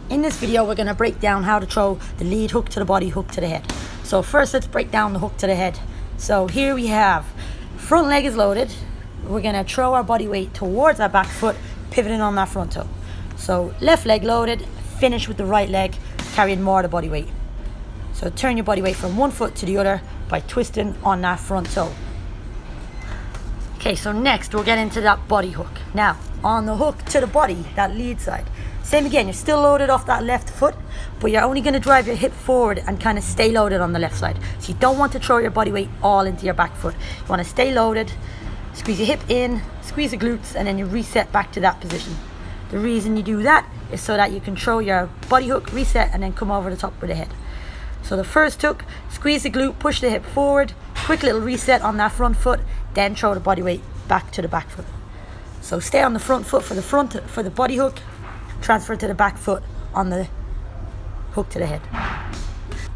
In this video, we're going to break down how to throw the lead hook to the body, hook to the head. So first, let's break down the hook to the head. So here we have front leg is loaded. We're going to throw our body weight towards our back foot, pivoting on that front toe. So left leg loaded, finish with the right leg, carrying more of the body weight. So turn your body weight from one foot to the other by twisting on that front toe. Okay, so next we'll get into that body hook. Now, on the hook to the body, that lead side, same again, you're still loaded off that left foot, but you're only going to drive your hip forward and kind of stay loaded on the left side. So you don't want to throw your body weight all into your back foot. You want to stay loaded, squeeze your hip in, squeeze the glutes, and then you reset back to that position. The reason you do that is so that you can throw your body hook, reset, and then come over the top with the head. So the first hook, squeeze the glute, push the hip forward, quick little reset on that front foot, then throw the body weight back to the back foot. So stay on the front foot for the body hook, transfer to the back foot on the hook to the head.